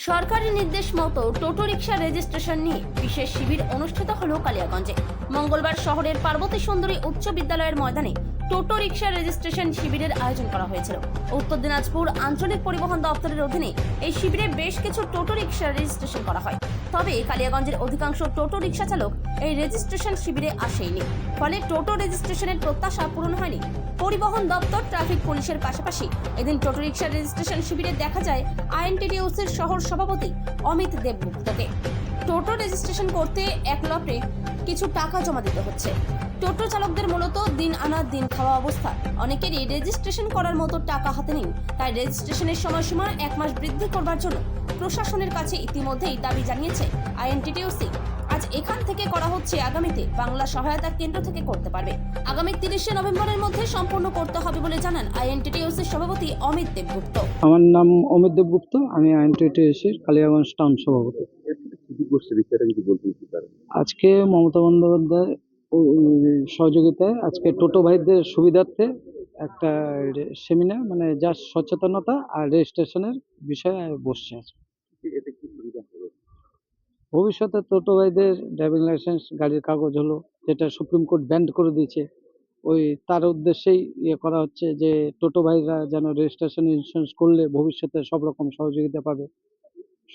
সরকারি নির্দেশ মতো টোটো রিকশা রেজিস্ট্রেশন নিয়ে বিশেষ শিবির অনুষ্ঠিত হলো কালিয়াগঞ্জে। মঙ্গলবার শহরের পার্বতী সুন্দরী উচ্চ বিদ্যালয়ের ময়দানে টোটো রিকশা রেজিস্ট্রেশন শিবিরের আয়োজন করা হয়েছিল। উত্তর দিনাজপুর আঞ্চলিক পরিবহন দপ্তরের অধীনে এই শিবিরে বেশ কিছু টোটো রিকশা রেজিস্ট্রেশন করা হয়। তবে কালিয়াগঞ্জের অধিকাংশ টোটো রিকশা চালক এই রেজিস্ট্রেশন শিবিরে আসেইনি, ফলে টোটো রেজিস্ট্রেশনের প্রত্যাশা পূরণ হয়নি। পরিবহন দপ্তর, ট্রাফিক পুলিশের পাশাপাশি এদিন টোটো রিকশা রেজিস্ট্রেশন শিবিরে দেখা যায় আইএনটিটিউসির শহর সভাপতি অমিত দেবগুপ্তকে। টোটো রেজিস্ট্রেশন করতে এক লটে কিছু টাকা জমা দিতে হচ্ছে। টোটো চালকদের মূলত দিন আনা দিন খাওয়া অবস্থা, অনেকেরই রেজিস্ট্রেশন করার মতো টাকা হাতে নেই। তাই রেজিস্ট্রেশনের সময়সীমা 1 মাস বৃদ্ধি করবার জন্য প্রশাসনের কাছে ইতিমধ্যেই দাবি জানিয়েছে আইএনটিটিউসি। আজ এখান থেকে করা হচ্ছে, আগামীতে বাংলা সহায়তা কেন্দ্র থেকে করতে পারবে। আগামী 30শে নভেম্বরের মধ্যে সম্পূর্ণ করতে হবে বলে জানান আইএনটিটিউসির সভাপতি অমিত দেবগুপ্ত। আমার নাম অমিত দেবগুপ্ত, আমি আইএনটিটিউসির কালিয়াগঞ্জ টাউন সভাপতি। আজকে মমতা বন্দ্যোপাধ্যায় সহযোগিতায় আজকে টোটো ভাইদের সুবিধার্থে একটা সেমিনার, মানে যা সচেতনতা আর রেজিস্ট্রেশনের বিষয়ে বসছে। ভবিষ্যতে টোটো ভাইদের ড্রাইভিং লাইসেন্স, গাড়ির কাগজ হলো, যেটা সুপ্রিম কোর্ট ব্যান্ড করে দিয়েছে, ওই তার উদ্দেশ্যেই করা হচ্ছে যে টোটো ভাইরা যেন রেজিস্ট্রেশন ইন্স্যুরেন্স করলে ভবিষ্যতে সব রকম সহযোগিতা পাবে,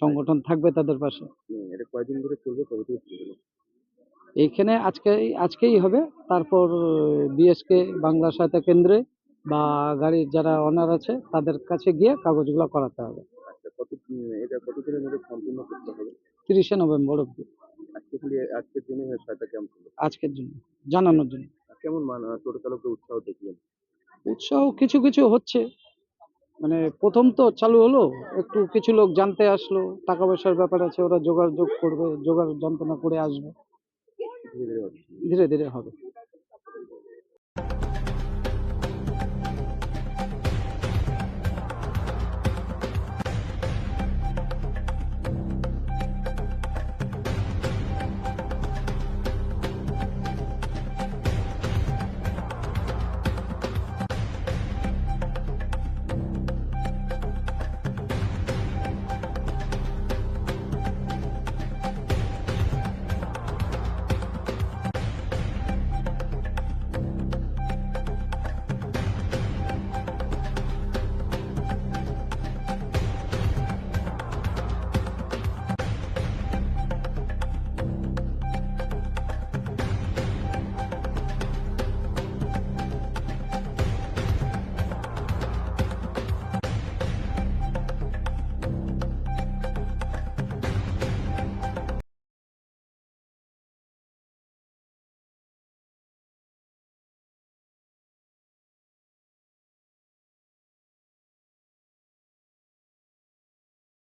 সংগঠন থাকবে তাদের পাশে। এটা কয়দিন ধরে চলবে, কবে থেকে শুরু হলো? এইখানে আজকেই হবে। তারপর বিএসকে বাংলা সহায়তা কেন্দ্রে বা গাড়ির যারা অনার আছে তাদের কাছে গিয়ে কাগজগুলো করাতে হবে। আচ্ছা, এটা কতদিনের মধ্যে সম্পূর্ণ করতে হবে? 30শে নভেম্বর অব্দি। আজকের দিনে সহায়তা ক্যাম্প হলো। আজকের জন্য জানানোর জন্য। কেমন টোটো চালকদের উৎসাহ দেখলেন? উৎসাহ কিছু কিছু হচ্ছে, মানে প্রথম তো চালু হলো, একটু কিছু লোক জানতে আসলো, টাকা পয়সার ব্যাপার আছে, ওরা যোগাযোগ করবে, যোগাযোগ যন্ত্রণা করে আসবে, ধীরে ধীরে হচ্ছে। ধীরে ধীরে হবে।